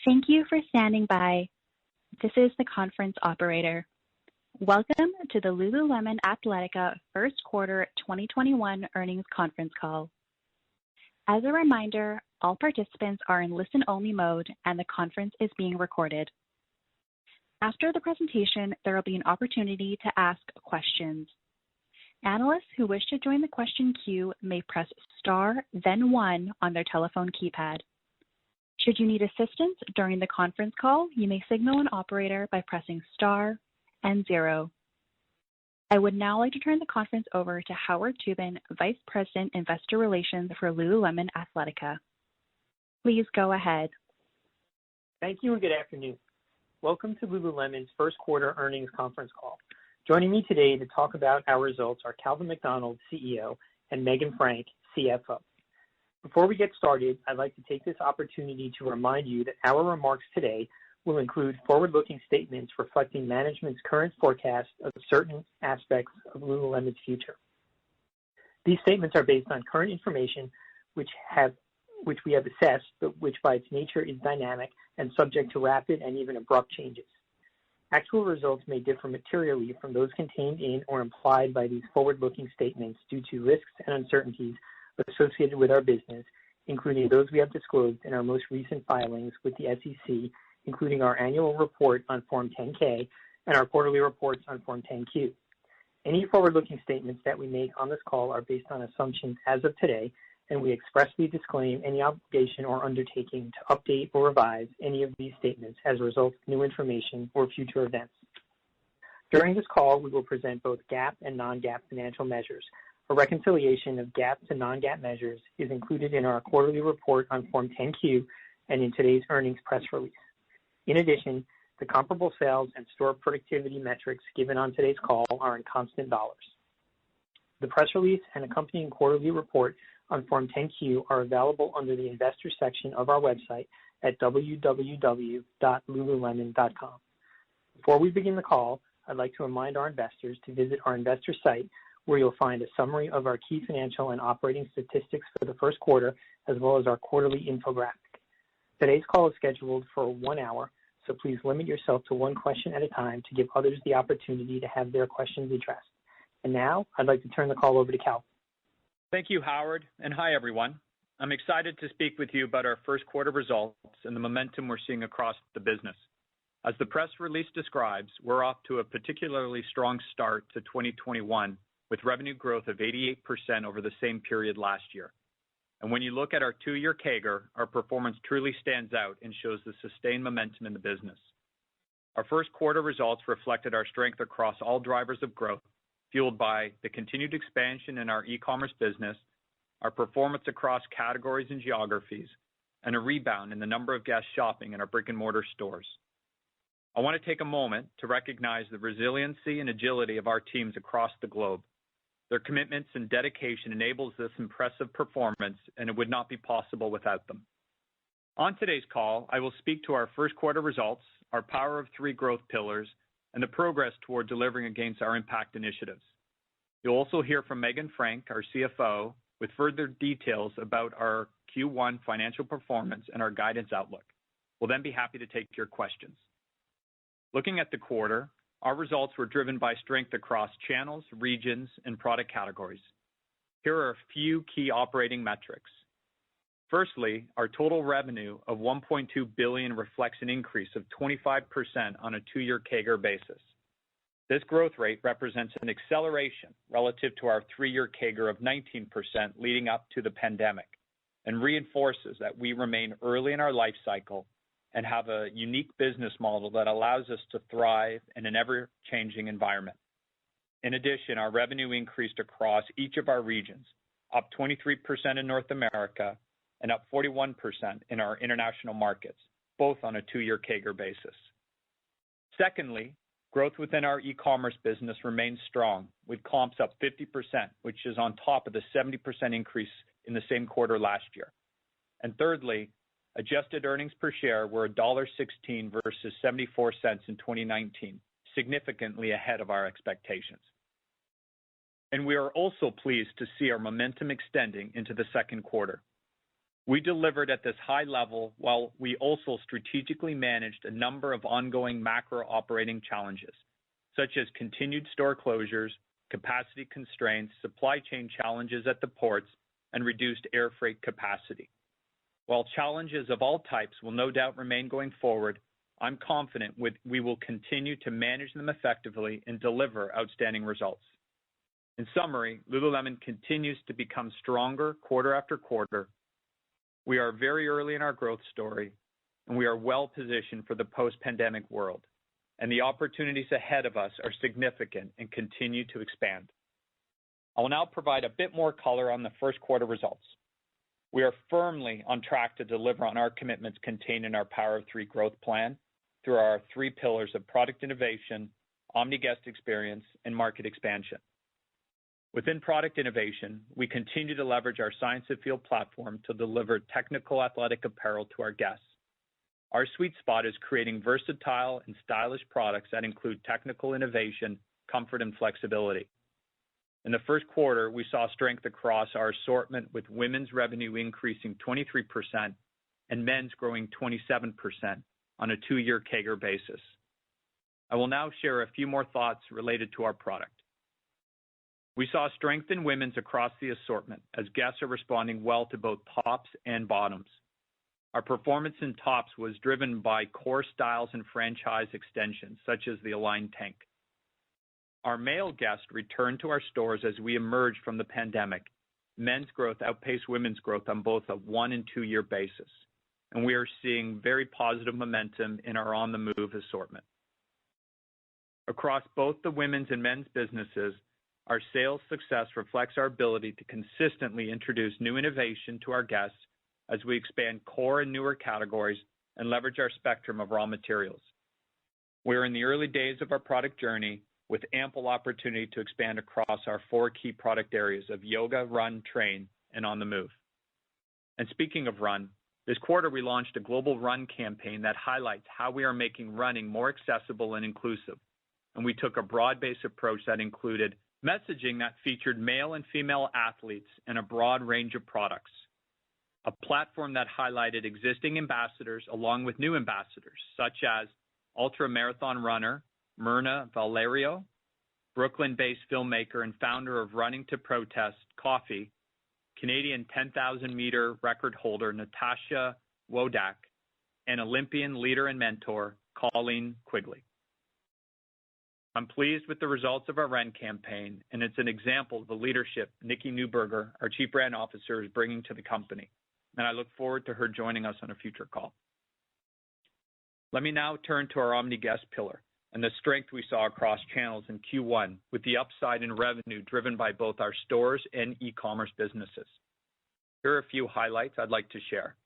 Thank you for standing by. This is the conference operator. Welcome to the Lululemon Athletica First Quarter 2021 Earnings Conference Call. As a reminder, all participants are in listen-only mode and the conference is being recorded. After the presentation, there will be an opportunity to ask questions. Analysts who wish to join the question queue may press star, then 1 on their telephone keypad. Should you need assistance during the conference call, you may signal an operator by pressing star and 0. I would now like to turn the conference over to Howard Tubin, Vice President, Investor Relations for Lululemon Athletica. Please go ahead. Thank you and good afternoon. Welcome to Lululemon's First Quarter Earnings Conference Call. Joining me today to talk about our results are Calvin McDonald, CEO, and Megan Frank, CFO. Before we get started, I'd like to take this opportunity to remind you that our remarks today will include forward-looking statements reflecting management's current forecast of certain aspects of Lululemon's future. These statements are based on current information which we have assessed, but which by its nature is dynamic and subject to rapid and even abrupt changes. Actual results may differ materially from those contained in or implied by these forward-looking statements due to risks and uncertainties associated with our business, including those we have disclosed in our most recent filings with the SEC, including our annual report on Form 10-K and our quarterly reports on Form 10-Q. Any forward-looking statements that we make on this call are based on assumptions as of today, and we expressly disclaim any obligation or undertaking to update or revise any of these statements as a result of new information or future events. During this call, we will present both GAAP and non-GAAP financial measures. A reconciliation of GAAP to non-GAAP measures is included in our quarterly report on Form 10-Q and in today's earnings press release. In addition, the comparable sales and store productivity metrics given on today's call are in constant dollars. The press release and accompanying quarterly report on Form 10-Q are available under the Investors section of our website at www.lululemon.com. Before we begin the call, I'd like to remind our investors to visit our investor site, where you'll find a summary of our key financial and operating statistics for the first quarter, as well as our quarterly infographic. Today's call is scheduled for 1 hour, so please limit yourself to one question at a time to give others the opportunity to have their questions addressed. And now, I'd like to turn the call over to Cal. Thank you, Howard, and hi, everyone. I'm excited to speak with you about our first quarter results and the momentum we're seeing across the business. As the press release describes, we're off to a particularly strong start to 2021, with revenue growth of 88% over the same period last year. And when you look at our 2-year CAGR, our performance truly stands out and shows the sustained momentum in the business. Our first quarter results reflected our strength across all drivers of growth, fueled by the continued expansion in our e-commerce business, our performance across categories and geographies, and a rebound in the number of guests shopping in our brick-and-mortar stores. I want to take a moment to recognize the resiliency and agility of our teams across the globe. Their commitments and dedication enables this impressive performance, and it would not be possible without them. On today's call, I will speak to our first quarter results, our Power of 3 growth pillars, and the progress toward delivering against our impact initiatives. You'll also hear from Megan Frank, our CFO, with further details about our Q1 financial performance and our guidance outlook. We'll then be happy to take your questions. Looking at the quarter, our results were driven by strength across channels, regions, and product categories. Here are a few key operating metrics. Firstly, our total revenue of $1.2 billion reflects an increase of 25% on a 2-year CAGR basis. This growth rate represents an acceleration relative to our 3-year CAGR of 19% leading up to the pandemic, and reinforces that we remain early in our life cycle and have a unique business model that allows us to thrive in an ever-changing environment. In addition, our revenue increased across each of our regions, up 23% in North America and up 41% in our international markets, both on a 2-year CAGR basis. Secondly, growth within our e-commerce business remains strong, with comps up 50%, which is on top of the 70% increase in the same quarter last year. And thirdly, adjusted earnings per share were $1.16 versus 74 cents in 2019, significantly ahead of our expectations. And we are also pleased to see our momentum extending into the second quarter. We delivered at this high level while we also strategically managed a number of ongoing macro operating challenges, such as continued store closures, capacity constraints, supply chain challenges at the ports, and reduced air freight capacity. While challenges of all types will no doubt remain going forward, I'm confident we will continue to manage them effectively and deliver outstanding results. In summary, Lululemon continues to become stronger quarter after quarter. We are very early in our growth story, and we are well positioned for the post-pandemic world, and the opportunities ahead of us are significant and continue to expand. I will now provide a bit more color on the first quarter results. We are firmly on track to deliver on our commitments contained in our Power of Three growth plan through our three pillars of product innovation, omni-guest experience, and market expansion. Within product innovation, we continue to leverage our Science of Feel platform to deliver technical athletic apparel to our guests. Our sweet spot is creating versatile and stylish products that include technical innovation, comfort, and flexibility. In the first quarter, we saw strength across our assortment, with women's revenue increasing 23% and men's growing 27% on a two-year CAGR basis. I will now share a few more thoughts related to our product. We saw strength in women's across the assortment as guests are responding well to both tops and bottoms. Our performance in tops was driven by core styles and franchise extensions, such as the Align Tank. Our male guests returned to our stores as we emerged from the pandemic. Men's growth outpaced women's growth on both a 1 and 2 year basis, and we are seeing very positive momentum in our On the Move assortment. Across both the women's and men's businesses, our sales success reflects our ability to consistently introduce new innovation to our guests as we expand core and newer categories and leverage our spectrum of raw materials. We're in the early days of our product journey with ample opportunity to expand across our 4 key product areas of yoga, run, train, and On the Move. And speaking of run, this quarter we launched a global run campaign that highlights how we are making running more accessible and inclusive. And we took a broad-based approach that included messaging that featured male and female athletes in a broad range of products, a platform that highlighted existing ambassadors along with new ambassadors, such as ultra-marathon runner Myrna Valerio, Brooklyn-based filmmaker and founder of Running to Protest Coffee, Canadian 10,000-meter record holder Natasha Wodak, and Olympian leader and mentor Colleen Quigley. I'm pleased with the results of our run campaign, and it's an example of the leadership Nikki Newberger, our Chief Brand Officer, is bringing to the company, and I look forward to her joining us on a future call. Let me now turn to our omni-guest pillar and the strength we saw across channels in Q1 with the upside in revenue driven by both our stores and e-commerce businesses. Here are a few highlights I'd like to share.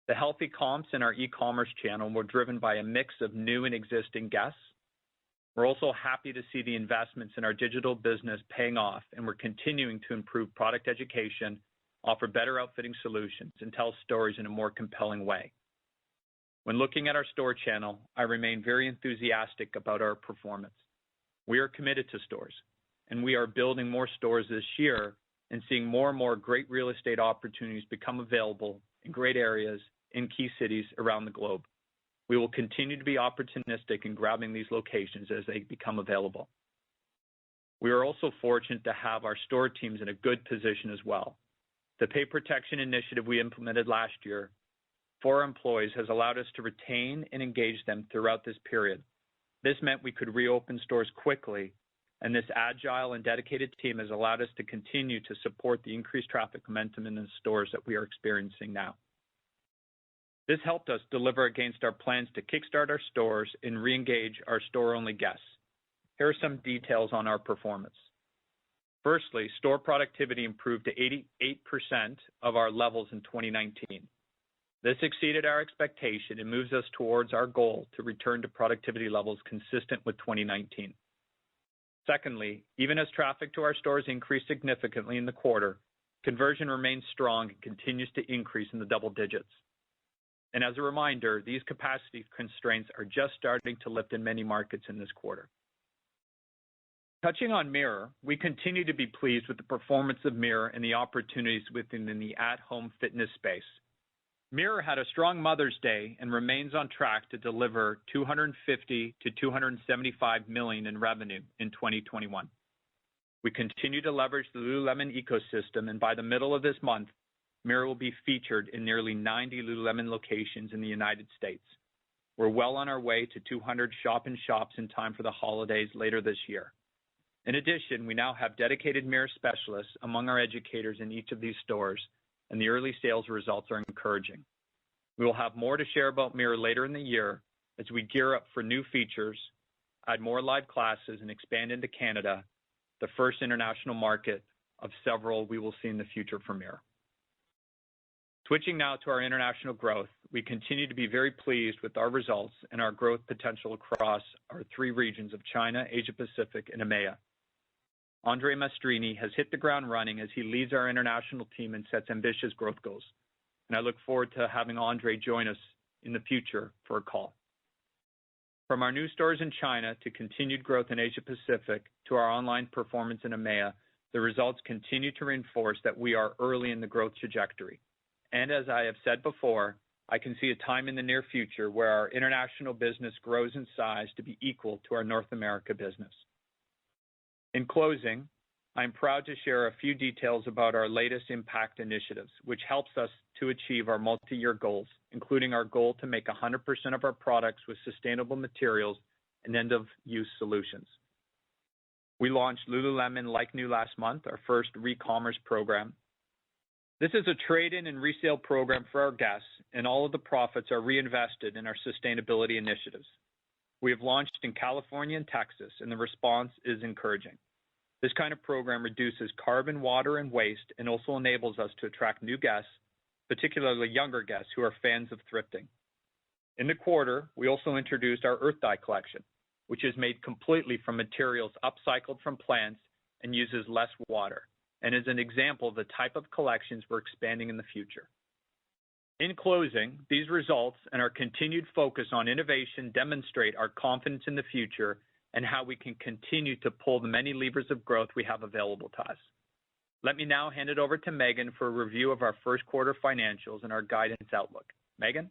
The healthy comps in our e-commerce channel were driven by a mix of new and existing guests. We're also happy to see the investments in our digital business paying off, and we're continuing to improve product education, offer better outfitting solutions, and tell stories in a more compelling way. When looking at our store channel, I remain very enthusiastic about our performance. We are committed to stores, and we are building more stores this year and seeing more and more great real estate opportunities become available in great areas in key cities around the globe. We will continue to be opportunistic in grabbing these locations as they become available. We are also fortunate to have our store teams in a good position as well. The pay protection initiative we implemented last year for our employees has allowed us to retain and engage them throughout this period. This meant we could reopen stores quickly, and this agile and dedicated team has allowed us to continue to support the increased traffic momentum in the stores that we are experiencing now. This helped us deliver against our plans to kickstart our stores and re-engage our store-only guests. Here are some details on our performance. Firstly, store productivity improved to 88% of our levels in 2019. This exceeded our expectation and moves us towards our goal to return to productivity levels consistent with 2019. Secondly, even as traffic to our stores increased significantly in the quarter, conversion remains strong and continues to increase in the double digits. And as a reminder, these capacity constraints are just starting to lift in many markets in this quarter. Touching on Mirror, we continue to be pleased with the performance of Mirror and the opportunities within the at-home fitness space, Mirror had a strong Mother's Day and remains on track to deliver $250 to $275 million in revenue in 2021. We continue to leverage the Lululemon ecosystem, and by the middle of this month, Mirror will be featured in nearly 90 Lululemon locations in the United States. We're well on our way to 200 shop-in-shops in time for the holidays later this year. In addition, we now have dedicated Mirror specialists among our educators in each of these stores, and the early sales results are encouraging. We will have more to share about Mirror later in the year as we gear up for new features, add more live classes, and expand into Canada, the first international market of several we will see in the future for Mirror. Switching now to our international growth, we continue to be very pleased with our results and our growth potential across our three regions of China, Asia Pacific, and EMEA. Andre Mastrini has hit the ground running as he leads our international team and sets ambitious growth goals. And I look forward to having Andre join us in the future for a call. From our new stores in China to continued growth in Asia Pacific to our online performance in EMEA, the results continue to reinforce that we are early in the growth trajectory. And as I have said before, I can see a time in the near future where our international business grows in size to be equal to our North America business. In closing, I'm proud to share a few details about our latest impact initiatives, which helps us to achieve our multi-year goals, including our goal to make 100% of our products with sustainable materials and end-of-use solutions. We launched Lululemon Like New last month, our first re-commerce program. This is a trade-in and resale program for our guests, and all of the profits are reinvested in our sustainability initiatives. We have launched in California and Texas, and the response is encouraging. This kind of program reduces carbon, water, and waste, and also enables us to attract new guests, particularly younger guests who are fans of thrifting. In the quarter, we also introduced our Earth Dye collection, which is made completely from materials upcycled from plants and uses less water, and is an example of the type of collections we're expanding in the future. In closing, these results and our continued focus on innovation demonstrate our confidence in the future and how we can continue to pull the many levers of growth we have available to us. Let me now hand it over to Megan for a review of our first quarter financials and our guidance outlook. Megan?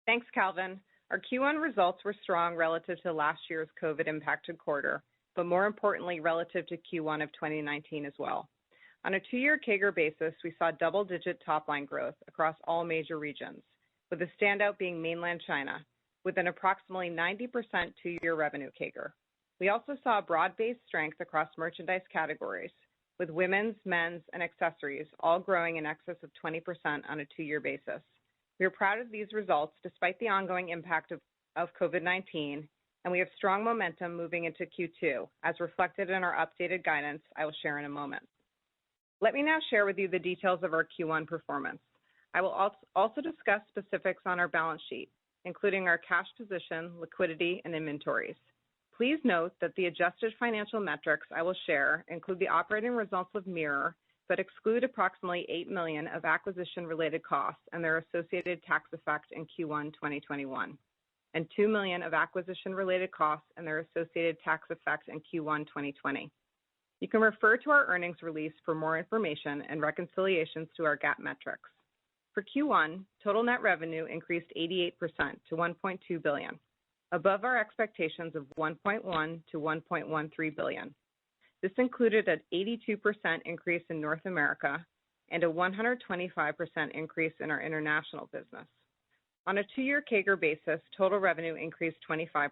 Thanks, Calvin. Our Q1 results were strong relative to last year's COVID-impacted quarter, but more importantly, relative to Q1 of 2019 as well. On a two-year CAGR basis, we saw double-digit top-line growth across all major regions, with the standout being mainland China, with an approximately 90% two-year revenue CAGR. We also saw broad-based strength across merchandise categories, with women's, men's, and accessories all growing in excess of 20% on a two-year basis. We are proud of these results despite the ongoing impact of COVID-19, and we have strong momentum moving into Q2, as reflected in our updated guidance I will share in a moment. Let me now share with you the details of our Q1 performance. I will also discuss specifics on our balance sheet, including our cash position, liquidity, and inventories. Please note that the adjusted financial metrics I will share include the operating results of Mirror, but exclude approximately $8 million of acquisition-related costs and their associated tax effect in Q1 2021, and $2 million of acquisition-related costs and their associated tax effect in Q1 2020. You can refer to our earnings release for more information and reconciliations to our GAAP metrics. For Q1, total net revenue increased 88% to $1.2 billion, above our expectations of $1.1 to $1.13 billion. This included an 82% increase in North America and a 125% increase in our international business. On a two-year CAGR basis, total revenue increased 25%.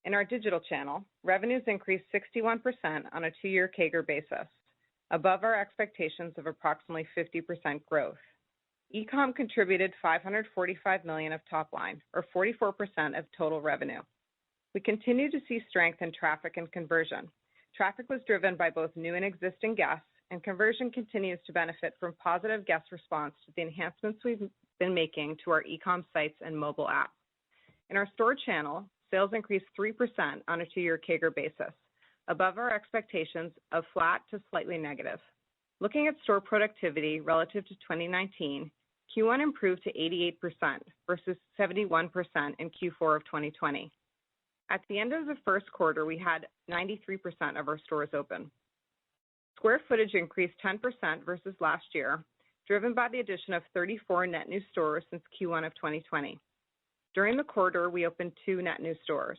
In our digital channel, revenues increased 61% on a two-year CAGR basis, above our expectations of approximately 50% growth. E-com contributed $545 million of top line, or 44% of total revenue. We continue to see strength in traffic and conversion. Traffic was driven by both new and existing guests, and conversion continues to benefit from positive guest response to the enhancements we've been making to our e-com sites and mobile app. In our store channel, sales increased 3% on a two-year CAGR basis, above our expectations of flat to slightly negative. Looking at store productivity relative to 2019, Q1 improved to 88% versus 71% in Q4 of 2020. At the end of the first quarter, we had 93% of our stores open. Square footage increased 10% versus last year, driven by the addition of 34 net new stores since Q1 of 2020. During the quarter, we opened 2 net new stores.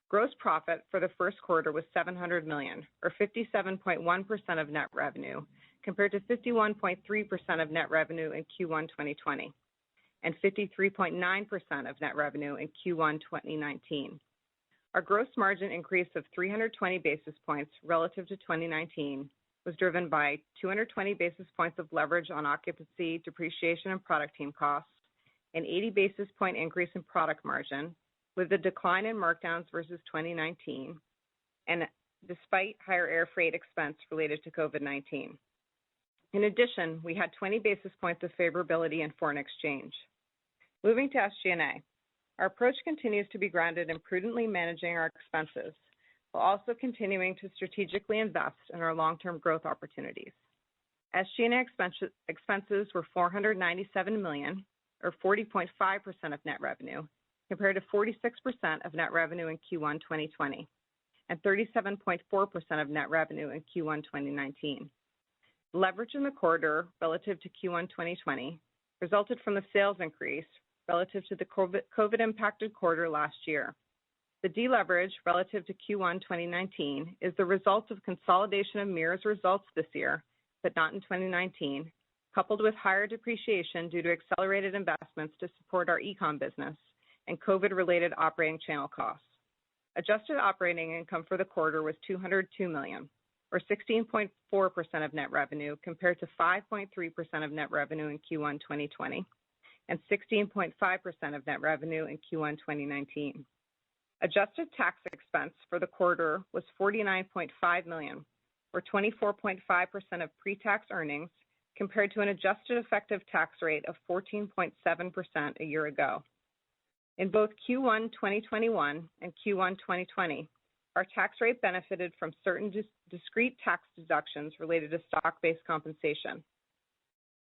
Gross profit for the first quarter was $700 million, or 57.1% of net revenue, compared to 51.3% of net revenue in Q1 2020, and 53.9% of net revenue in Q1 2019. Our gross margin increase of 320 basis points relative to 2019 was driven by 220 basis points of leverage on occupancy, depreciation, and product team costs, an 80 basis point increase in product margin, with a decline in markdowns versus 2019, and despite higher air freight expense related to COVID-19. In addition, we had 20 basis points of favorability in foreign exchange. Moving to Sgna, our approach continues to be grounded in prudently managing our expenses, while also continuing to strategically invest in our long-term growth opportunities. Sgna expenses were $497 million, or 40.5% of net revenue, compared to 46% of net revenue in Q1 2020, and 37.4% of net revenue in Q1 2019. Leverage in the quarter relative to Q1 2020 resulted from the sales increase relative to the COVID-impacted quarter last year. The deleverage relative to Q1 2019 is the result of consolidation of Mirror's results this year, but not in 2019, coupled with higher depreciation due to accelerated investments to support our e-com business and COVID-related operating channel costs. Adjusted operating income for the quarter was $202 million, or 16.4% of net revenue, compared to 5.3% of net revenue in Q1 2020 and 16.5% of net revenue in Q1 2019. Adjusted tax expense for the quarter was $49.5 million, or 24.5% of pre-tax earnings, compared to an adjusted effective tax rate of 14.7% a year ago. In both Q1 2021 and Q1 2020, our tax rate benefited from certain discrete tax deductions related to stock-based compensation.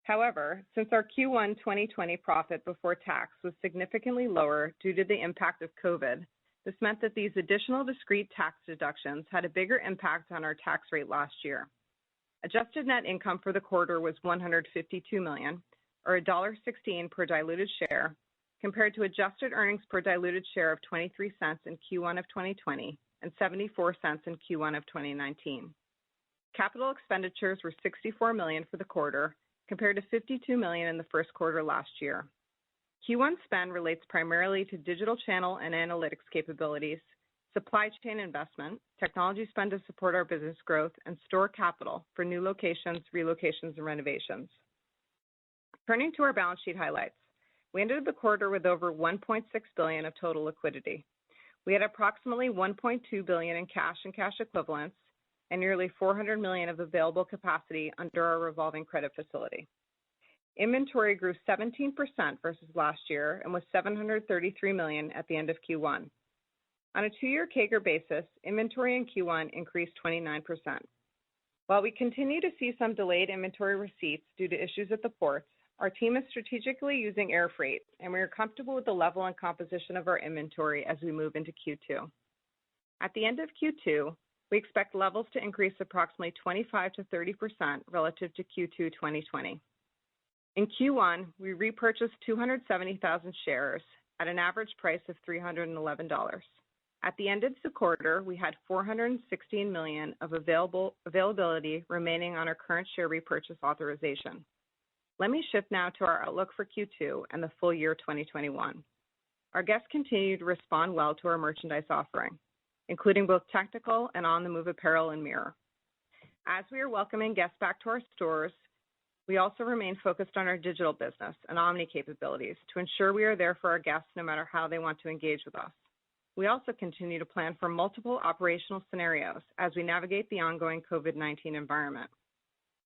However, since our Q1 2020 profit before tax was significantly lower due to the impact of COVID, this meant that these additional discrete tax deductions had a bigger impact on our tax rate last year. Adjusted net income for the quarter was $152 million, or $1.16 per diluted share, compared to adjusted earnings per diluted share of 23 cents in Q1 of 2020 and 74 cents in Q1 of 2019. Capital expenditures were $64 million for the quarter, compared to $52 million in the first quarter last year. Q1 spend relates primarily to digital channel and analytics capabilities, supply chain investment, technology spend to support our business growth, and store capital for new locations, relocations, and renovations. Turning to our balance sheet highlights. We ended the quarter with over $1.6 billion of total liquidity. We had approximately $1.2 billion in cash and cash equivalents and nearly $400 million of available capacity under our revolving credit facility. Inventory grew 17% versus last year and was $733 million at the end of Q1. On a 2-year CAGR basis, inventory in Q1 increased 29%. While we continue to see some delayed inventory receipts due to issues at the ports, our team is strategically using air freight, and we are comfortable with the level and composition of our inventory as we move into Q2. At the end of Q2, we expect levels to increase approximately 25 to 30% relative to Q2 2020. In Q1, we repurchased 270,000 shares at an average price of $311. At the end of the quarter, we had $416 million of availability remaining on our current share repurchase authorization. Let me shift now to our outlook for Q2 and the full year 2021. Our guests continue to respond well to our merchandise offering, including both technical and on-the-move apparel and Mirror. As we are welcoming guests back to our stores, we also remain focused on our digital business and omni capabilities to ensure we are there for our guests no matter how they want to engage with us. We also continue to plan for multiple operational scenarios as we navigate the ongoing COVID-19 environment.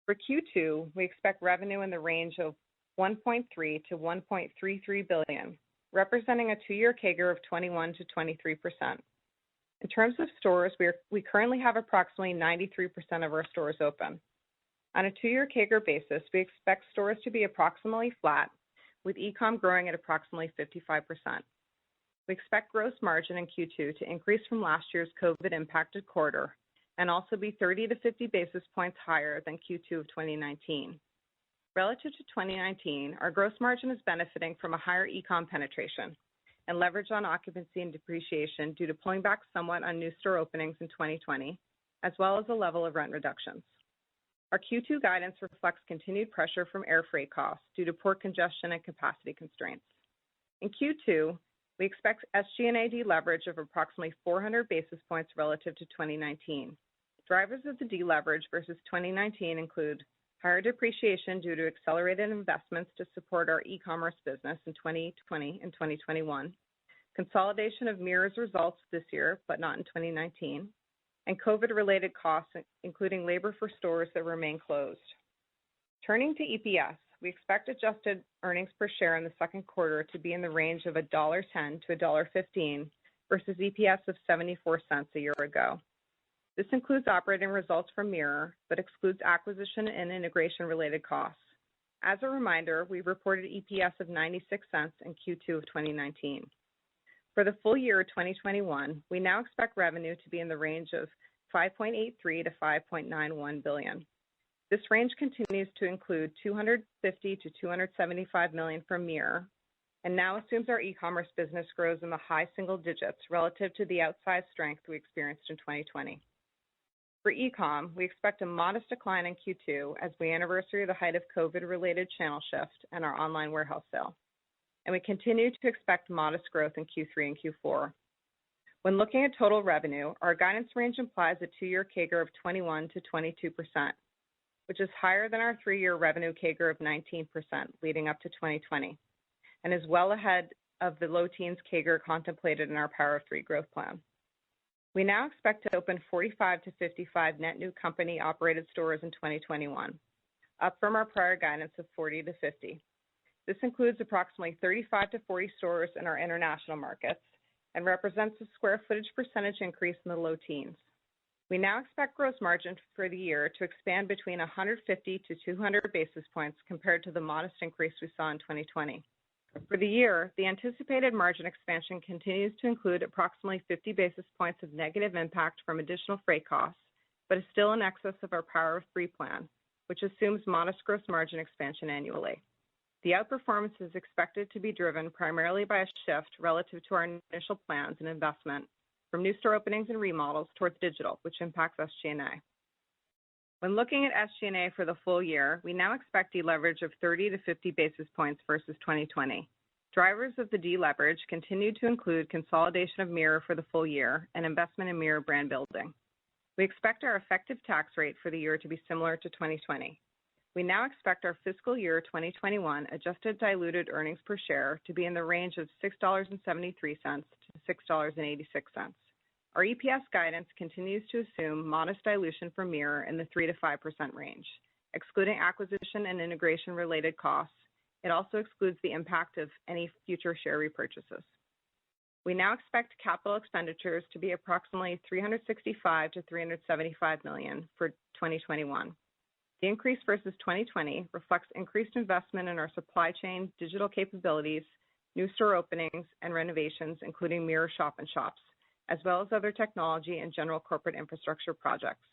For Q2, we expect revenue in the range of $1.3 to $1.33 billion, representing a 2-year CAGR of 21 to 23%. In terms of stores, we currently have approximately 93% of our stores open. On a 2-year CAGR basis, we expect stores to be approximately flat, with e-com growing at approximately 55%. We expect gross margin in Q2 to increase from last year's COVID-impacted quarter and also be 30 to 50 basis points higher than Q2 of 2019. Relative to 2019, our gross margin is benefiting from a higher e-com penetration and leverage on occupancy and depreciation due to pulling back somewhat on new store openings in 2020, as well as a level of rent reductions. Our Q2 guidance reflects continued pressure from air freight costs due to port congestion and capacity constraints. In Q2, we expect Sgna deleverage of approximately 400 basis points relative to 2019. Drivers of the deleverage versus 2019 include higher depreciation due to accelerated investments to support our e-commerce business in 2020 and 2021, consolidation of Mirror's results this year, but not in 2019, and COVID-related costs, including labor for stores that remain closed. Turning to EPS, we expect adjusted earnings per share in the second quarter to be in the range of $1.10 to $1.15 versus EPS of 74 cents a year ago. This includes operating results from Mirror, but excludes acquisition and integration-related costs. As a reminder, we reported EPS of 96 cents in Q2 of 2019. For the full year 2021, we now expect revenue to be in the range of $5.83 to $5.91 billion. This range continues to include $250 to $275 million from Mirror, and now assumes our e-commerce business grows in the high single digits relative to the outsized strength we experienced in 2020. For e-com, we expect a modest decline in Q2 as we anniversary the height of COVID-related channel shift and our online warehouse sale. And we continue to expect modest growth in Q3 and Q4. When looking at total revenue, our guidance range implies a two-year CAGR of 21 to 22%, which is higher than our three-year revenue CAGR of 19% leading up to 2020, and is well ahead of the low teens CAGR contemplated in our Power of Three growth plan. We now expect to open 45 to 55 net new company-operated stores in 2021, up from our prior guidance of 40 to 50. This includes approximately 35 to 40 stores in our international markets and represents a square footage percentage increase in the low teens. We now expect gross margin for the year to expand between 150 to 200 basis points compared to the modest increase we saw in 2020. For the year, the anticipated margin expansion continues to include approximately 50 basis points of negative impact from additional freight costs, but is still in excess of our Power of Three plan, which assumes modest gross margin expansion annually. The outperformance is expected to be driven primarily by a shift relative to our initial plans and investment from new store openings and remodels towards digital, which impacts Sgna. When looking at Sgna for the full year, we now expect deleverage of 30 to 50 basis points versus 2020. Drivers of the deleverage continue to include consolidation of Mirror for the full year and investment in Mirror brand building. We expect our effective tax rate for the year to be similar to 2020. We now expect our fiscal year 2021 adjusted diluted earnings per share to be in the range of $6.73 to $6.86. Our EPS guidance continues to assume modest dilution from Mirror in the 3 to 5% range. Excluding acquisition and integration-related costs, it also excludes the impact of any future share repurchases. We now expect capital expenditures to be approximately $365 to $375 million for 2021. The increase versus 2020 reflects increased investment in our supply chain, digital capabilities, new store openings, and renovations, including Mirror shop-in-shops, as well as other technology and general corporate infrastructure projects.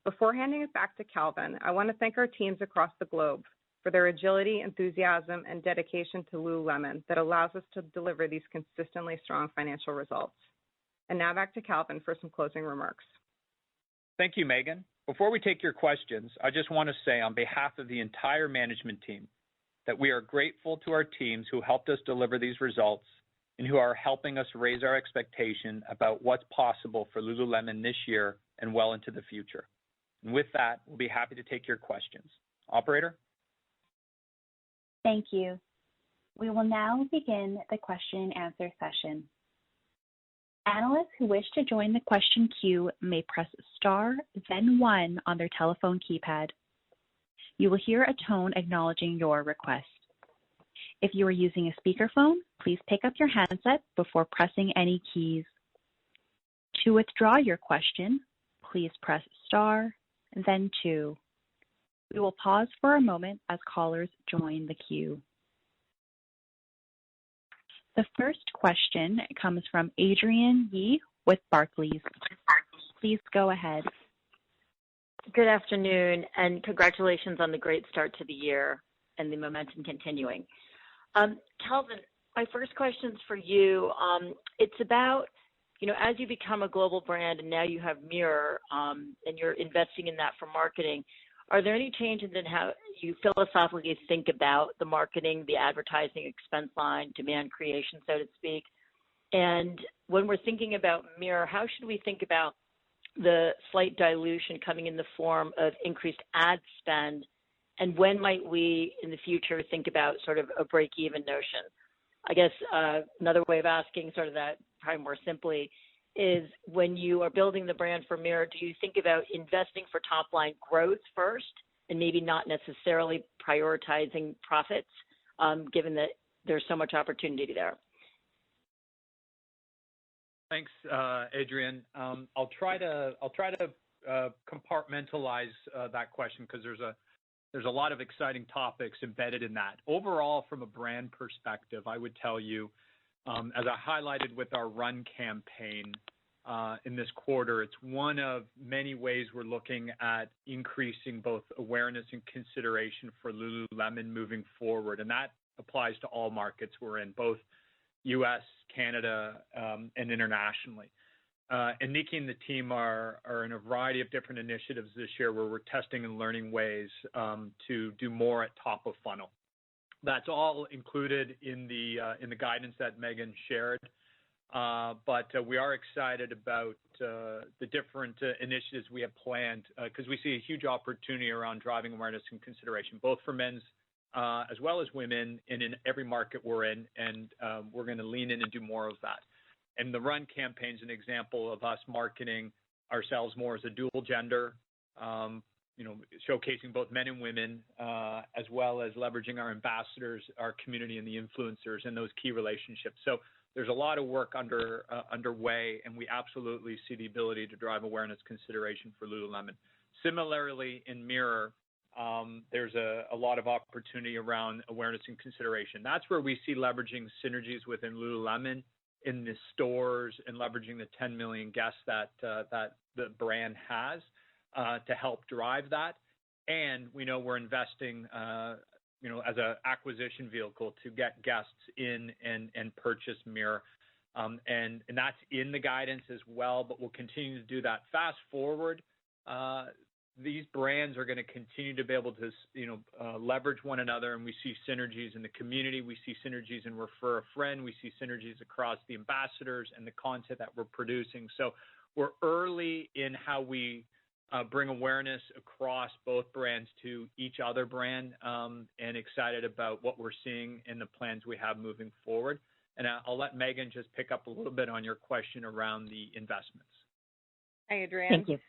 Before handing it back to Calvin, I want to thank our teams across the globe for their agility, enthusiasm, and dedication to Lululemon that allows us to deliver these consistently strong financial results. And now back to Calvin for some closing remarks. Thank you, Megan. Before we take your questions, I just want to say on behalf of the entire management team that we are grateful to our teams who helped us deliver these results and who are helping us raise our expectation about what's possible for Lululemon this year and well into the future. And with that, we'll be happy to take your questions. Operator? Thank you. We will now begin the question and answer session. Analysts who wish to join the question queue may press star, then 1 on their telephone keypad. You will hear a tone acknowledging your request. If you are using a speakerphone, please pick up your handset before pressing any keys. To withdraw your question, please press star, then 2. We will pause for a moment as callers join the queue. The first question comes from Adrienne Yih with Barclays. Please go ahead. Good afternoon, and congratulations on the great start to the year. and the momentum continuing. Calvin, my first question is for you. It's about, as you become a global brand and now you have Mirror and you're investing in that for marketing, are there any changes in how you philosophically think about the marketing, the advertising expense line, demand creation, so to speak? And when we're thinking about Mirror, how should we think about the slight dilution coming in the form of increased ad spend? And when might we, in the future, think about sort of a break-even notion? I guess another way of asking sort of that probably more simply is when you are building the brand for Mirror, do you think about investing for top-line growth first and maybe not necessarily prioritizing profits, given that there's so much opportunity there? Thanks, Adrienne. I'll try to compartmentalize that question because there's a lot of exciting topics embedded in that. Overall, from a brand perspective, I would tell you, as I highlighted with our Run campaign in this quarter, it's one of many ways we're looking at increasing both awareness and consideration for Lululemon moving forward, and that applies to all markets we're in, both U.S., Canada, and internationally. And Nikki and the team are in a variety of different initiatives this year where we're testing and learning ways to do more at top of funnel. That's all included in the guidance that Megan shared, but we are excited about the different initiatives we have planned because we see a huge opportunity around driving awareness and consideration, both for men's as well as women, and in every market we're in, and we're going to lean in and do more of that. And the Run campaign is an example of us marketing ourselves more as a dual gender, showcasing both men and women, as well as leveraging our ambassadors, our community, and the influencers and those key relationships. So there's a lot of work underway, and we absolutely see the ability to drive awareness consideration for Lululemon. Similarly, in Mirror, there's a lot of opportunity around awareness and consideration. That's where we see leveraging synergies within Lululemon in the stores and leveraging the 10 million guests that the brand has to help drive that. And we know we're investing, as an acquisition vehicle to get guests in and purchase Mirror. And that's in the guidance as well, but we'll continue to do that. Fast forward, these brands are going to continue to be able to, leverage one another, and we see synergies in the community. We see synergies in Refer a Friend. We see synergies across the ambassadors and the content that we're producing. So we're early in how we bring awareness across both brands to each other brand, and excited about what we're seeing in the plans we have moving forward. And I'll let Megan just pick up a little bit on your question around the investments. Hi, Adrienne. Thank you.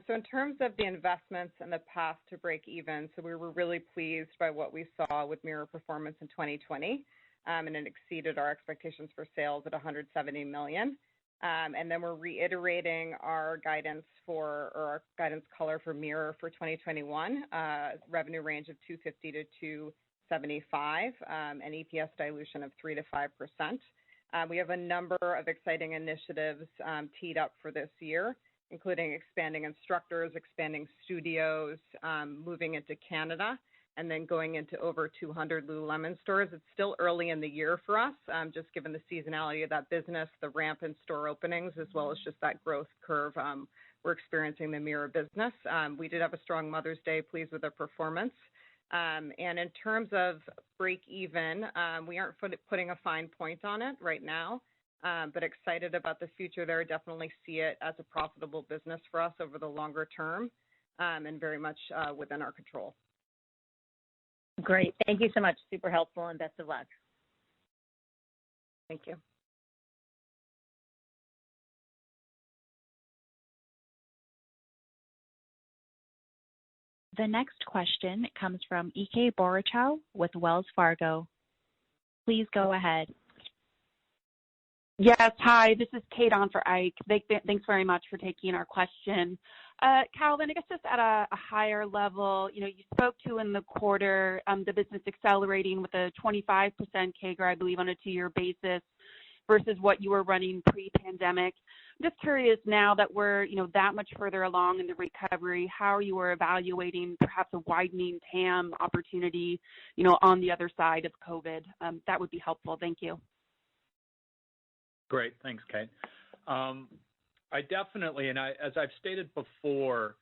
So in terms of the investments and the path to break even, so we were really pleased by what we saw with Mirror performance in 2020, and it exceeded our expectations for sales at $170 million. And then we're reiterating our guidance our guidance color for Mirror for 2021, revenue range of $250 to $275, and EPS dilution of 3 to 5%. We have a number of exciting initiatives teed up for this year, including expanding instructors, expanding studios, moving into Canada, and then going into over 200 Lululemon stores. It's still early in the year for us, just given the seasonality of that business, the ramp in store openings, as well as just that growth curve we're experiencing in the Mirror business. We did have a strong Mother's Day, pleased with our performance. And in terms of break even, we aren't putting a fine point on it right now, but excited about the future there. Definitely see it as a profitable business for us over the longer term, and very much within our control. Great. Thank you so much. Super helpful, and best of luck. Thank you. The next question comes from Ike Boruchow with Wells Fargo. Please go ahead. Yes, hi, this is Kate on for Ike. Thanks very much for taking our question. Calvin, I guess just at a higher level, you spoke to in the quarter the business accelerating with a 25% CAGR, I believe, on a 2-year basis versus what you were running pre-pandemic. Just curious now that we're, that much further along in the recovery, how you are evaluating perhaps a widening TAM opportunity, on the other side of COVID. That would be helpful. Thank you. Great. Thanks, Kate. I definitely, as I've stated before,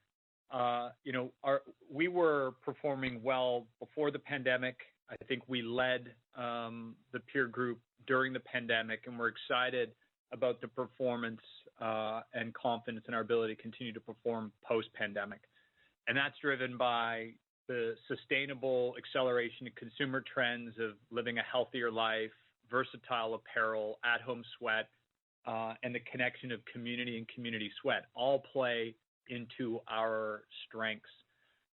we were performing well before the pandemic. I think we led the peer group during the pandemic, and we're excited about the performance and confidence in our ability to continue to perform post-pandemic. And that's driven by the sustainable acceleration of consumer trends of living a healthier life, versatile apparel, at-home sweat, and the connection of community and community sweat all play into our strengths.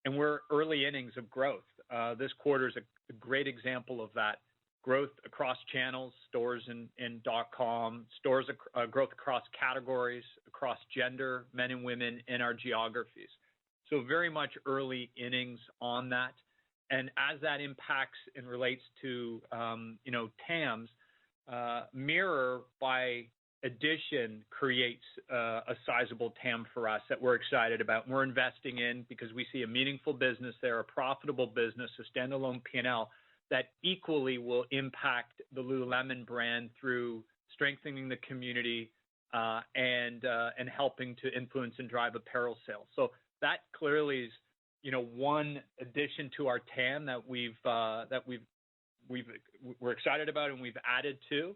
And we're early innings of growth. This quarter is a great example of that. Growth across channels, stores and .com, stores growth across categories, across gender, men and women, in our geographies. So very much early innings on that. And as that impacts and relates to, TAMs, Mirror by addition creates a sizable TAM for us that we're excited about. And we're investing in because we see a meaningful business there, a profitable business, a standalone P&L that equally will impact the Lululemon brand through strengthening the community and helping to influence and drive apparel sales. So that clearly is, one addition to our TAM that we're excited about and we've added to.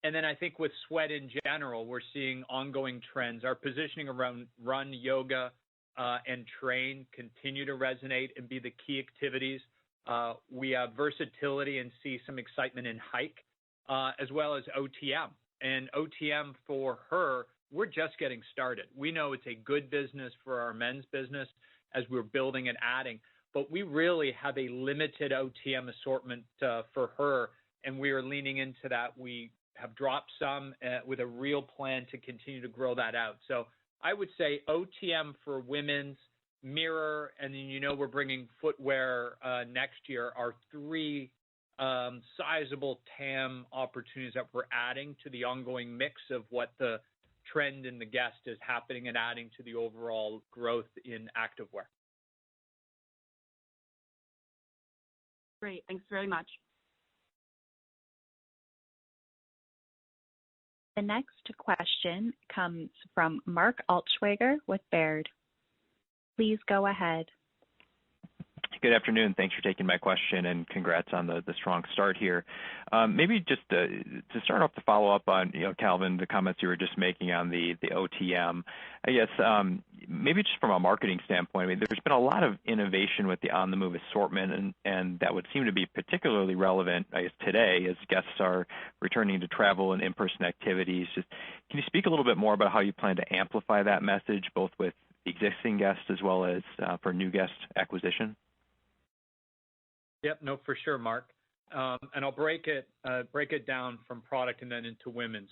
And then I think with sweat in general, we're seeing ongoing trends. Our positioning around run, yoga, and train continue to resonate and be the key activities. We have versatility and see some excitement in hike, as well as OTM. And OTM for her, we're just getting started. We know it's a good business for our men's business as we're building and adding, but we really have a limited OTM assortment for her, and we are leaning into that. We have dropped some with a real plan to continue to grow that out. So I would say OTM for women's, Mirror, and then we're bringing footwear next year are three sizable TAM opportunities that we're adding to the ongoing mix of what the trend in the guest is happening and adding to the overall growth in activewear. Great. Thanks very much. The next question comes from Mark Altschwager with Baird. Please go ahead. Good afternoon. Thanks for taking my question, and congrats on the strong start here. Maybe just to start off, to follow up on, Calvin, the comments you were just making on the OTM. I guess maybe just from a marketing standpoint, there's been a lot of innovation with the on-the-move assortment, and that would seem to be particularly relevant, I guess, today as guests are returning to travel and in-person activities. Just, can you speak a little bit more about how you plan to amplify that message, both with existing guests as well as for new guest acquisition? Yep, no, for sure, Mark. And I'll break it down from product and then into men's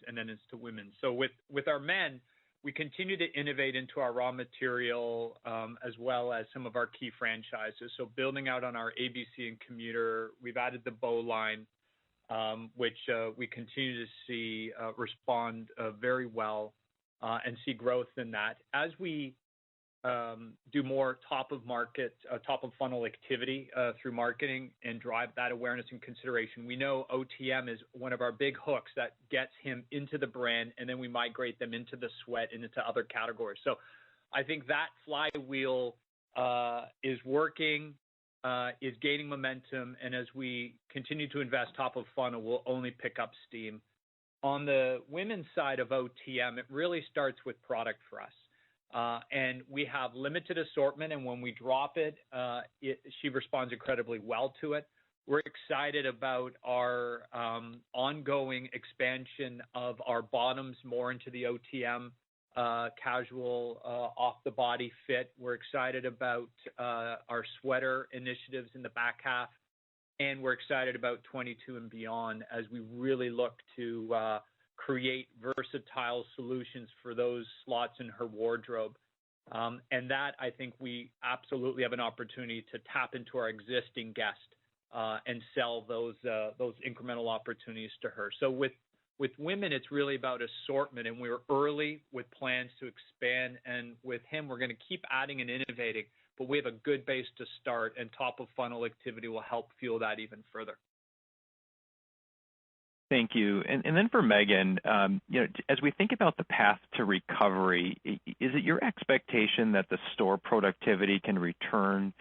and then into women's. So with our men, we continue to innovate into our raw material as well as some of our key franchises. So building out on our ABC and commuter, we've added the bow line, which we continue to see respond very well and see growth in that. As we do more top of funnel activity through marketing and drive that awareness and consideration. We know OTM is one of our big hooks that gets him into the brand, and then we migrate them into the sweat and into other categories. So I think that flywheel is working, is gaining momentum, and as we continue to invest top of funnel, we'll only pick up steam. On the women's side of OTM, it really starts with product for us. And we have limited assortment, and when we drop it, she responds incredibly well to it. We're excited about our ongoing expansion of our bottoms more into the OTM casual off-the-body fit. We're excited about our sweater initiatives in the back half, and we're excited about 22 and beyond as we really look to create versatile solutions for those slots in her wardrobe. And that, I think we absolutely have an opportunity to tap into our existing guest and sell those incremental opportunities to her. So with With women, it's really about assortment, and we were early with plans to expand. And with him, we're going to keep adding and innovating, but we have a good base to start, and top of funnel activity will help fuel that even further. Thank you. And then for Megan, as we think about the path to recovery, is it your expectation that the store productivity can return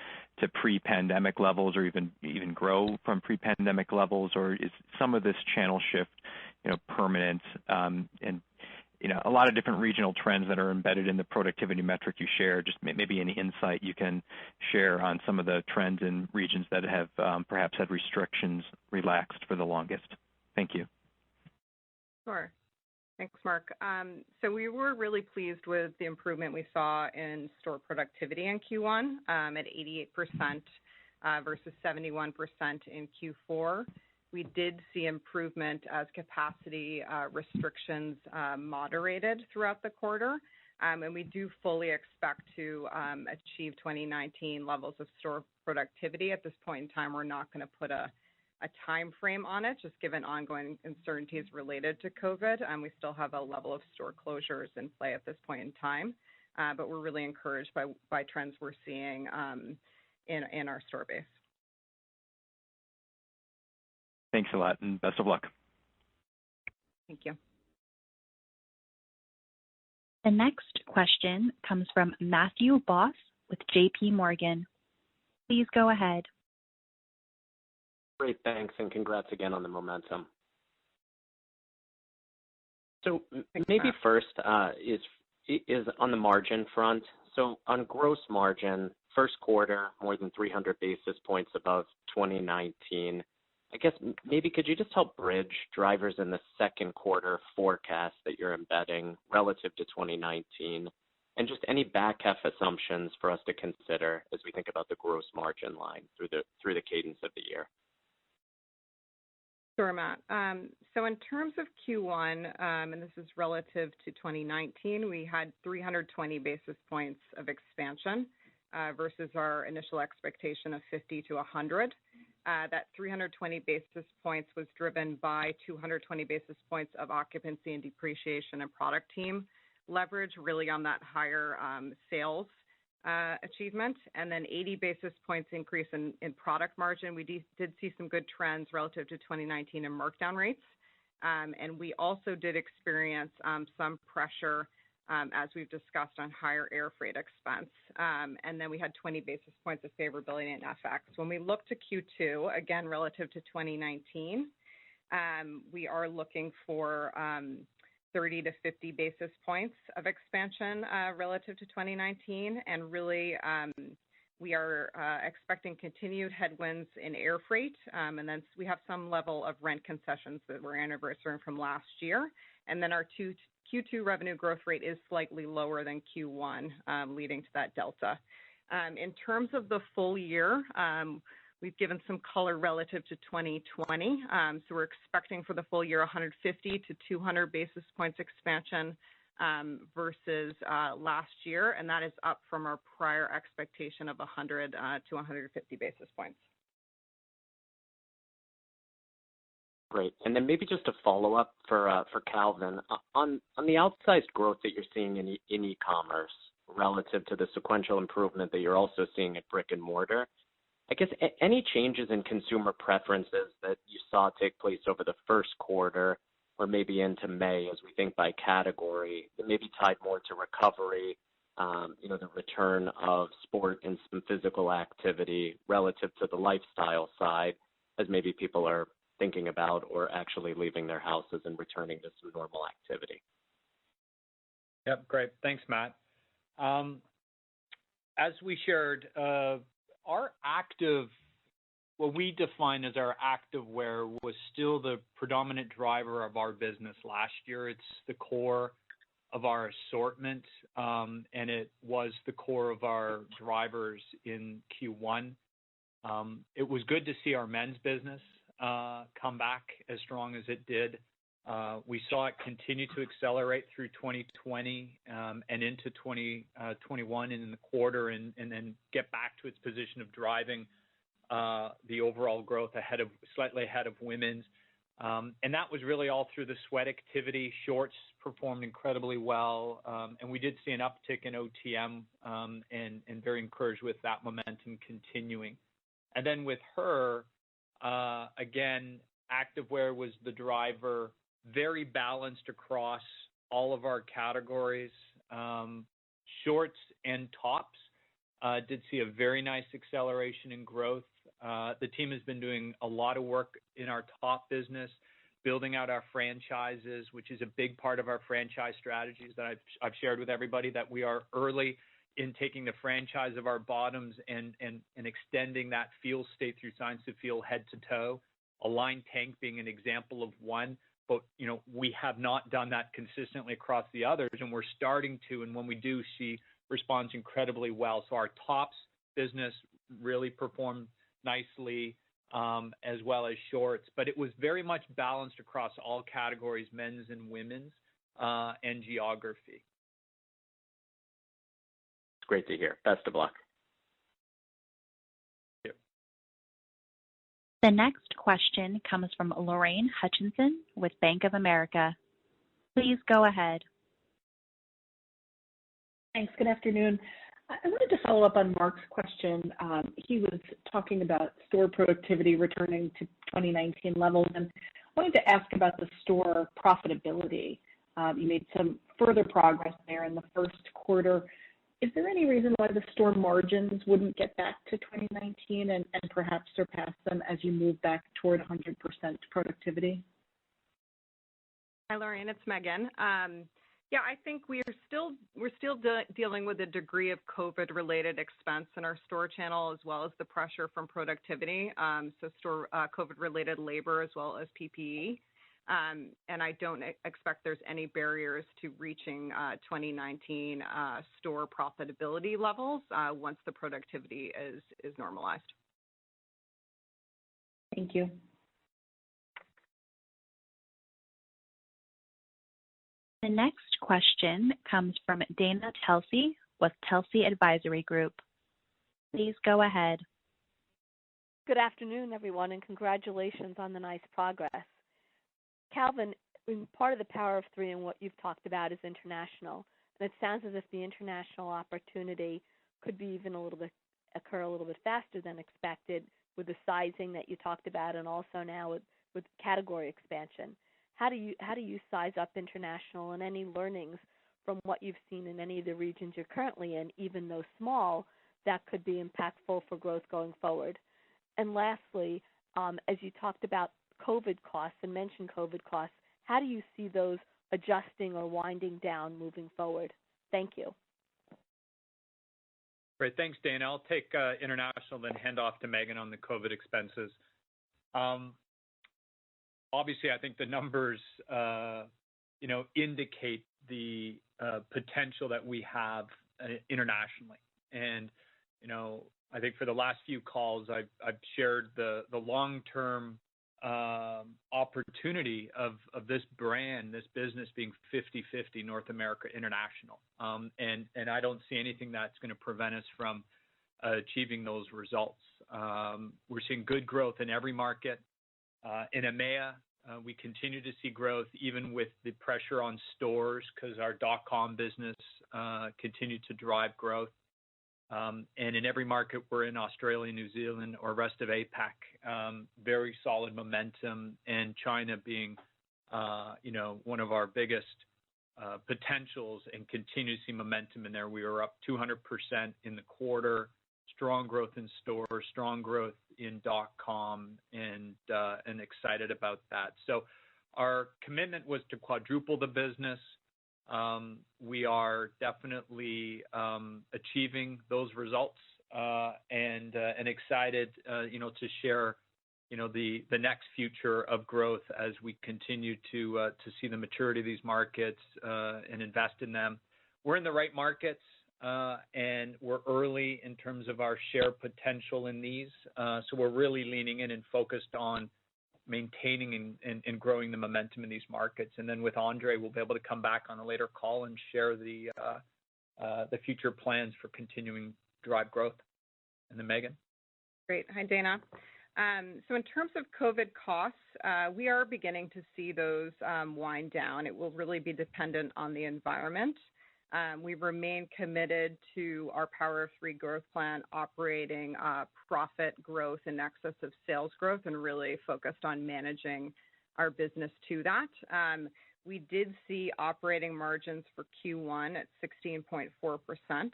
to pre-pandemic levels or even grow from pre-pandemic levels, or is some of this channel shift, permanent? And a lot of different regional trends that are embedded in the productivity metric you share. Just maybe any insight you can share on some of the trends in regions that have perhaps had restrictions relaxed for the longest. Thank you. Sure. Thanks, Mark. So we were really pleased with the improvement we saw in store productivity in Q1 at 88% versus 71% in Q4. We did see improvement as capacity restrictions moderated throughout the quarter, and we do fully expect to achieve 2019 levels of store productivity. At this point in time, we're not going to put a time frame on it, just given ongoing uncertainties related to COVID. We still have a level of store closures in play at this point in time, but we're really encouraged by trends we're seeing in our store base. Thanks a lot, and best of luck. Thank you. The next question comes from Matthew Boss with JP Morgan. Please go ahead. Great, thanks, and congrats again on the momentum. So maybe first is on the margin front. So on gross margin, first quarter, more than 300 basis points above 2019. I guess maybe could you just help bridge drivers in the second quarter forecast that you're embedding relative to 2019, and just any back half assumptions for us to consider as we think about the gross margin line through the cadence of the year? Sure, Matt. So in terms of Q1, and this is relative to 2019, we had 320 basis points of expansion versus our initial expectation of 50 to 100. That 320 basis points was driven by 220 basis points of occupancy and depreciation and product team leverage, really on that higher sales achievement, and then 80 basis points increase in product margin. We did see some good trends relative to 2019 in markdown rates, and we also did experience some pressure, as we've discussed, on higher air freight expense, and then we had 20 basis points of favorability in FX. When we look to Q2, again, relative to 2019, we are looking for 30 to 50 basis points of expansion relative to 2019. And really, we are expecting continued headwinds in air freight. And then we have some level of rent concessions that were anniversarying from last year. And then our Q2 revenue growth rate is slightly lower than Q1, leading to that delta. In terms of the full year, we've given some color relative to 2020. So we're expecting for the full year 150 to 200 basis points expansion versus last year, and that is up from our prior expectation of 100 to 150 basis points. Great. And then maybe just a follow-up for Calvin. On the outsized growth that you're seeing in e-commerce relative to the sequential improvement that you're also seeing at brick and mortar, I guess any changes in consumer preferences that you saw take place over the first quarter or maybe into May as we think by category that maybe tied more to recovery, the return of sport and some physical activity relative to the lifestyle side as maybe people are thinking about or actually leaving their houses and returning to some normal activity? Yep, great. Thanks, Matt. As we shared, our active, what we define as our active wear, was still the predominant driver of our business last year. It's the core of our assortment, and it was the core of our drivers in Q1. It was good to see our men's business come back as strong as it did. We saw it continue to accelerate through 2020 and into 2021 and in the quarter, and then get back to its position of driving the overall growth slightly ahead of women's. And that was really all through the sweat activity. Shorts performed incredibly well, and we did see an uptick in OTM, and very encouraged with that momentum continuing. And then with her, again, activewear was the driver, very balanced across all of our categories. Shorts and tops did see a very nice acceleration in growth. The team has been doing a lot of work in our top business, building out our franchises, which is a big part of our franchise strategies that I've shared with everybody, that we are early in taking the franchise of our bottoms and extending that feel state through Science of Feel head to toe. Align tank being an example of one, but we have not done that consistently across the others, and we're starting to, and when we do, she responds incredibly well. So our tops business really performed nicely, as well as shorts, but it was very much balanced across all categories, men's and women's, and geography. It's great to hear. Best of luck. Thank you. The next question comes from Lorraine Hutchinson with Bank of America. Please go ahead. Thanks. Good afternoon. I wanted to follow up on Mark's question. He was talking about store productivity returning to 2019 levels, and wanted to ask about the store profitability. You made some further progress there in the first quarter. Is there any reason why the store margins wouldn't get back to 2019 and perhaps surpass them as you move back toward 100% productivity? Hi, Lorraine. It's Megan. Yeah, I think we're still dealing with a degree of COVID-related expense in our store channel, as well as the pressure from productivity. So store COVID-related labor as well as PPE. And I don't expect there's any barriers to reaching 2019 store profitability levels once the productivity is normalized. Thank you. The next question comes from Dana Telsey with Telsey Advisory Group. Please go ahead. Good afternoon, everyone, and congratulations on the nice progress. Calvin, part of the Power of Three and what you've talked about is international, and it sounds as if the international opportunity could be even occur a little bit faster than expected with the sizing that you talked about, and also now with category expansion. How do you size up international, and any learnings from what you've seen in any of the regions you're currently in, even though small, that could be impactful for growth going forward? And lastly, as you talked about COVID costs and mentioned COVID costs, how do you see those adjusting or winding down moving forward? Thank you. Great. Thanks, Dana. I'll take international, then hand off to Megan on the COVID expenses. Obviously, I think the numbers, indicate the potential that we have internationally. And, I think for the last few calls, I've shared the long-term opportunity of this brand, this business being 50-50 North America international. And I don't see anything that's going to prevent us from achieving those results. We're seeing good growth in every market. In EMEA, we continue to see growth even with the pressure on stores because our .com business continued to drive growth. And in every market we're in, Australia, New Zealand, or rest of APAC, very solid momentum, and China being, one of our biggest potentials, and continue to see momentum in there. We were up 200% in the quarter, strong growth in stores, strong growth in .com, and excited about that. So our commitment was to quadruple the business. We are definitely achieving those results, and excited, to share, the next future of growth as we continue to see the maturity of these markets and invest in them. We're in the right markets, and we're early in terms of our share potential in these. So we're really leaning in and focused on maintaining and growing the momentum in these markets. And then with Andre, we'll be able to come back on a later call and share the future plans for continuing to drive growth. And then Megan. Great. Hi, Dana. So in terms of COVID costs, we are beginning to see those wind down. It will really be dependent on the environment. We remain committed to our Power of Three growth plan, operating profit growth in excess of sales growth, and really focused on managing our business to that. We did see operating margins for Q1 at 16.4%,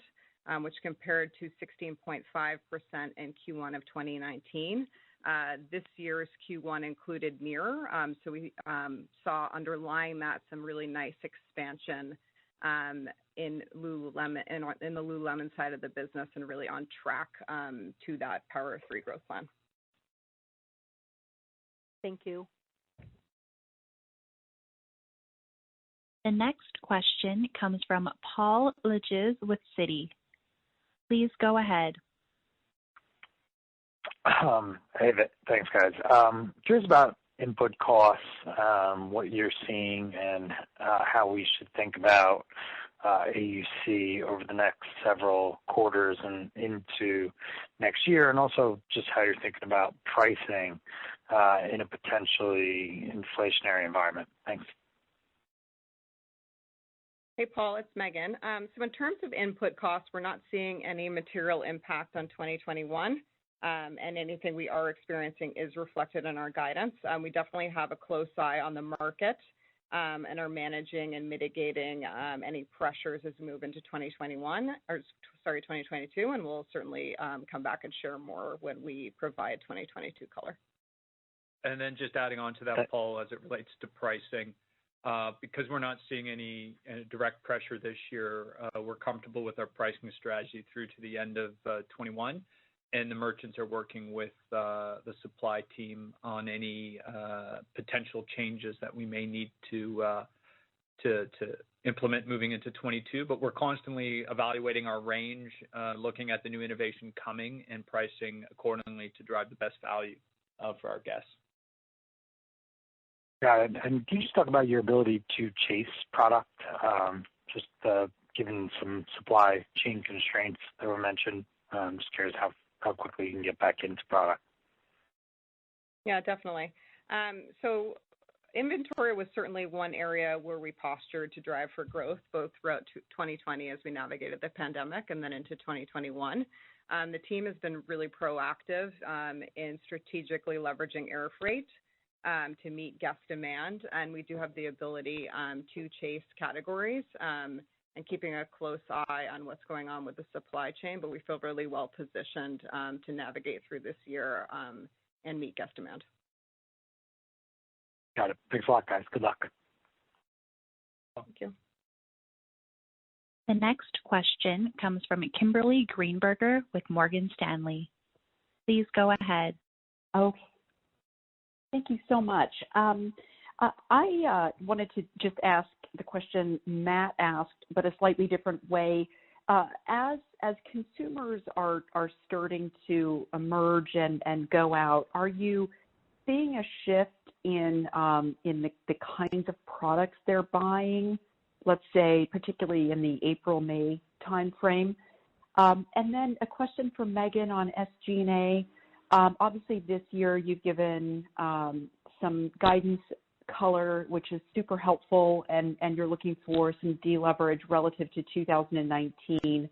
which compared to 16.5% in Q1 of 2019. This year's Q1 included Mirror, so we saw underlying that some really nice expansion in Lululemon, in the Lululemon side of the business, and really on track to that Power of Three growth plan. Thank you. The next question comes from Paul Lejuez with Citi. Please go ahead. Hey, thanks, guys. Curious about input costs, what you're seeing, and how we should think about AUC over the next several quarters and into next year, and also just how you're thinking about pricing in a potentially inflationary environment. Thanks. Hey, Paul, it's Megan. So in terms of input costs, we're not seeing any material impact on 2021, and anything we are experiencing is reflected in our guidance. We definitely have a close eye on the market and are managing and mitigating any pressures as we move into 2022, and we'll certainly come back and share more when we provide 2022 color. And then just adding on to that, Paul, as it relates to pricing, because we're not seeing any direct pressure this year, we're comfortable with our pricing strategy through to the end of 21, and the merchants are working with the supply team on any potential changes that we may need to implement moving into 22. But we're constantly evaluating our range, looking at the new innovation coming, and pricing accordingly to drive the best value for our guests. Got it. And can you just talk about your ability to chase product, just given some supply chain constraints that were mentioned? I'm just curious how quickly you can get back into product. Yeah, definitely. So inventory was certainly one area where we postured to drive for growth, both throughout 2020 as we navigated the pandemic and then into 2021. The team has been really proactive in strategically leveraging air freight to meet guest demand, and we do have the ability to chase categories and keeping a close eye on what's going on with the supply chain, but we feel really well positioned to navigate through this year and meet guest demand. Got it. Thanks a lot, guys. Good luck. Thank you. The next question comes from Kimberly Greenberger with Morgan Stanley. Please go ahead. Okay. Thank you so much. I wanted to just ask the question Matt asked, but a slightly different way. As consumers are starting to emerge and go out, are you seeing a shift in the kinds of products they're buying? Let's say, particularly in the April-May timeframe. And then a question for Megan on Sgna. Obviously, this year you've given some guidance color, which is super helpful, and you're looking for some deleverage relative to 2019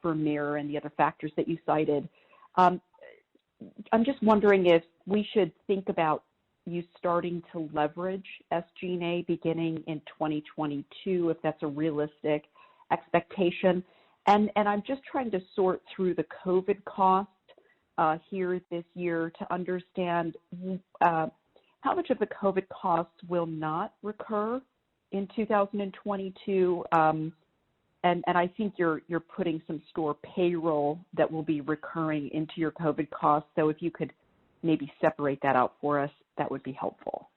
for Mirror and the other factors that you cited. I'm just wondering if we should think about you starting to leverage Sgna beginning in 2022, if that's a realistic expectation. And I'm just trying to sort through the COVID cost here this year to understand how much of the COVID costs will not recur in 2022. And I think you're putting some store payroll that will be recurring into your COVID costs. So if you could maybe separate that out for us, that would be helpful.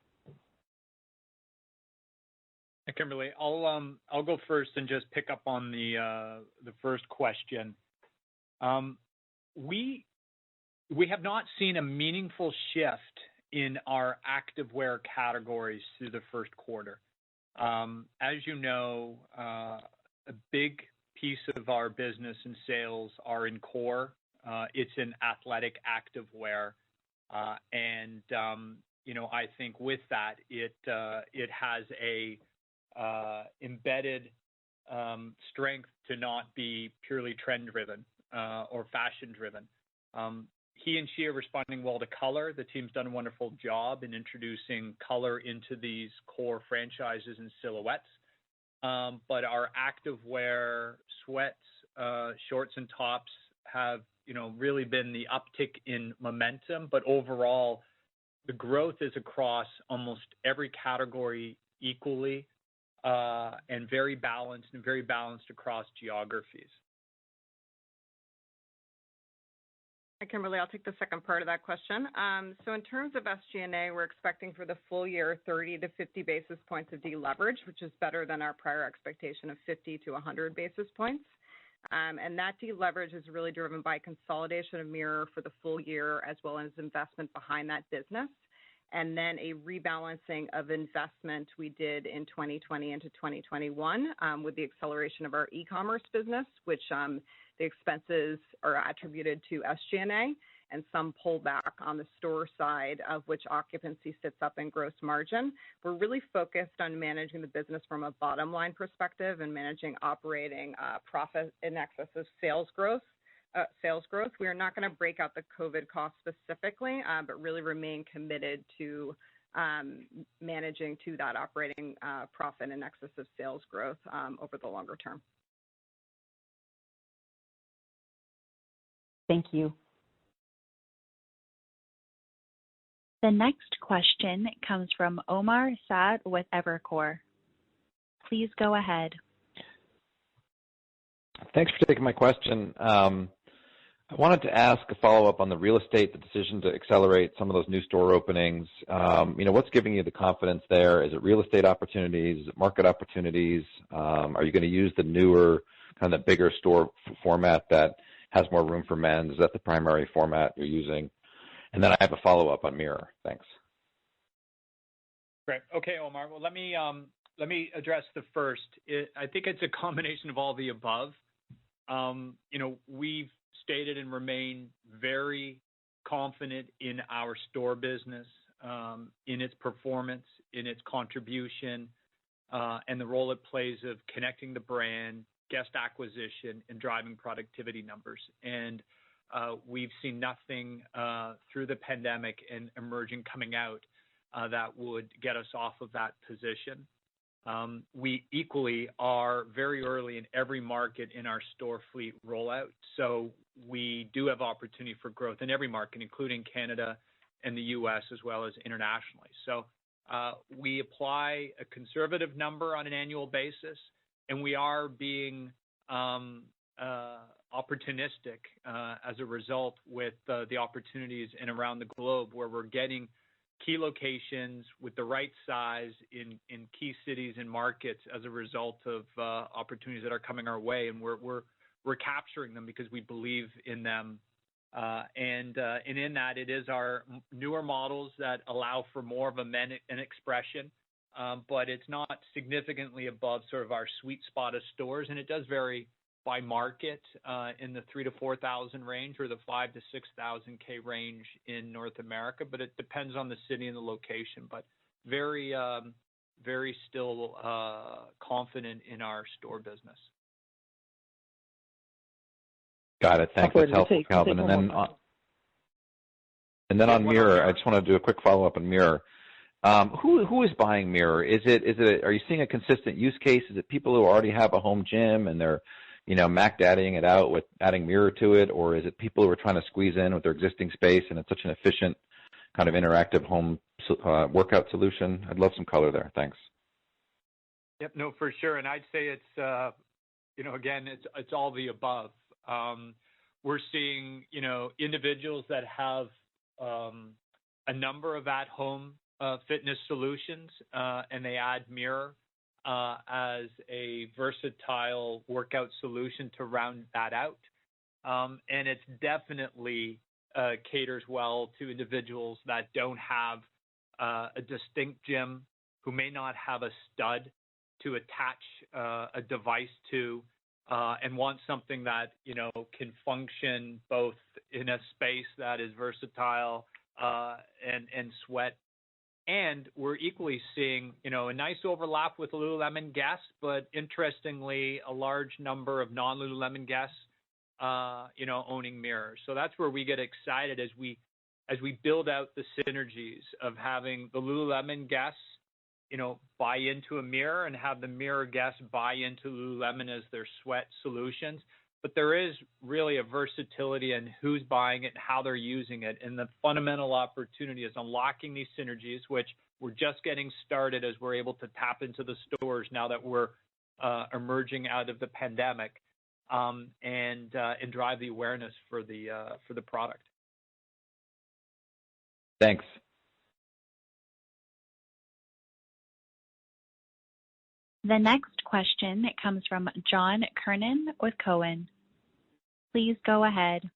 Hey, Kimberly, I'll go first and just pick up on the first question. We have not seen a meaningful shift in our activewear categories through the first quarter. As you know, a big piece of our business and sales are in core. It's in athletic activewear. I think with that, it has a embedded strength to not be purely trend-driven or fashion-driven. He and she are responding well to color. The team's done a wonderful job in introducing color into these core franchises and silhouettes. But our activewear sweats, shorts, and tops have, really been the uptick in momentum. But overall, the growth is across almost every category equally, and very balanced across geographies. Kimberly, I'll take the second part of that question. So in terms of Sgna, we're expecting for the full year 30 to 50 basis points of deleverage, which is better than our prior expectation of 50 to 100 basis points. And that deleverage is really driven by consolidation of Mirror for the full year, as well as investment behind that business, and then a rebalancing of investment we did in 2020 into 2021 with the acceleration of our e-commerce business, which the expenses are attributed to Sgna, and some pullback on the store side, of which occupancy sits up in gross margin. We're really focused on managing the business from a bottom line perspective and managing operating profit in excess of sales growth. We are not going to break out the COVID costs specifically, but really remain committed to managing to that operating profit in excess of sales growth over the longer term. Thank you. The next question comes from Omar Saad with Evercore. Please go ahead. Thanks for taking my question. I wanted to ask a follow-up on the real estate, the decision to accelerate some of those new store openings. What's giving you the confidence there? Is it real estate opportunities? Is it market opportunities? Are you going to use the newer, kind of bigger store format that has more room for men's? Is that the primary format you're using? And then I have a follow-up on Mirror. Thanks. Great. Okay, Omar. Well, let me address the first. I think it's a combination of all the above. We've stated and remain very confident in our store business, in its performance, in its contribution, and the role it plays of connecting the brand, guest acquisition, and driving productivity numbers. And we've seen nothing through the pandemic and emerging coming out that would get us off of that position. We equally are very early in every market in our store fleet rollout, so we do have opportunity for growth in every market, including Canada and the U.S. as well as internationally. So we apply a conservative number on an annual basis, and we are being opportunistic as a result with the opportunities in around the globe, where we're getting key locations with the right size in key cities and markets as a result of opportunities that are coming our way, and we're capturing them because we believe in them. And in that, it is our newer models that allow for more of an expression, but it's not significantly above sort of our sweet spot of stores, and it does vary by market in the 3,000 to 4,000 range, or the 5,000 to 6,000 range in North America, but it depends on the city and the location. But very still confident in our store business. Got it. Thanks. That's helpful, Calvin. And then on Mirror, I just want to do a quick follow-up on Mirror. Who is buying Mirror? Are you seeing a consistent use case? Is it people who already have a home gym and they're Mac-daddying it out with adding Mirror to it, or is it people who are trying to squeeze in with their existing space and it's such an efficient kind of interactive home workout solution? I'd love some color there. Thanks. Yep, no, for sure. And I'd say it's, again, it's all the above. We're seeing, individuals that have a number of at-home fitness solutions, and they add Mirror as a versatile workout solution to round that out. And it's definitely caters well to individuals that don't have a distinct gym, who may not have a stud to attach a device to, and want something that, can function both in a space that is versatile and sweat. And we're equally seeing, a nice overlap with Lululemon guests, but interestingly, a large number of non-Lululemon guests, owning mirrors. So that's where we get excited as we build out the synergies of having the Lululemon guests, buy into a mirror and have the mirror guests buy into Lululemon as their sweat solutions. But there is really a versatility in who's buying it, how they're using it, and the fundamental opportunity is unlocking these synergies, which we're just getting started as we're able to tap into the stores now that we're emerging out of the pandemic, and drive the awareness for the product. Thanks. The next question comes from John Kernan with Cowen. Please go ahead.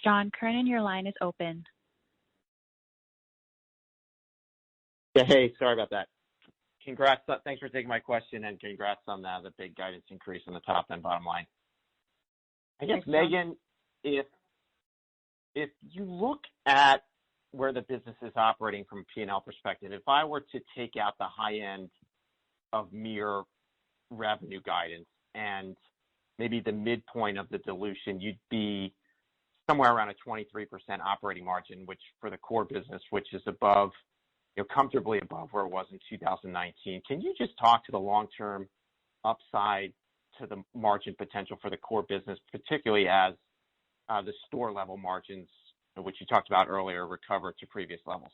John Kernan, your line is open. Yeah, hey, sorry about that. Congrats. Thanks for taking my question, and congrats on the big guidance increase on the top and bottom line. I guess, Thanks, Megan, if you look at where the business is operating from a P&L perspective, if I were to take out the high end of mirror revenue guidance and maybe the midpoint of the dilution, you'd be somewhere around a 23% operating margin, which for the core business, which is above, comfortably above where it was in 2019. Can you just talk to the long-term upside to the margin potential for the core business, particularly as the store level margins, which you talked about earlier, recover to previous levels?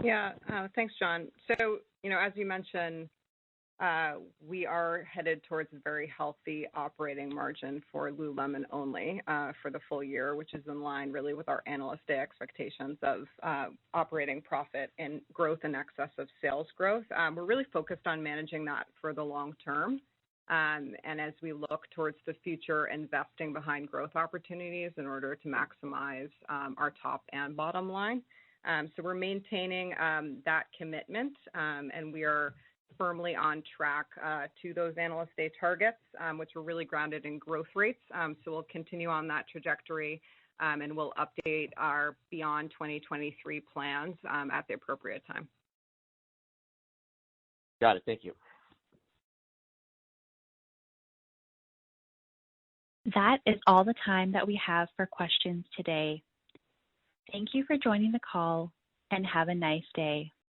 Yeah, thanks, John. So, as you mentioned, we are headed towards a very healthy operating margin for Lululemon only for the full year, which is in line really with our Analyst Day expectations of operating profit and growth in excess of sales growth. We're really focused on managing that for the long term. And as we look towards the future, investing behind growth opportunities in order to maximize our top and bottom line. So we're maintaining that commitment, and we are firmly on track to those Analyst Day targets, which are really grounded in growth rates. So we'll continue on that trajectory, and we'll update our beyond 2023 plans at the appropriate time. Got it. Thank you. That is all the time that we have for questions today. Thank you for joining the call, and have a nice day.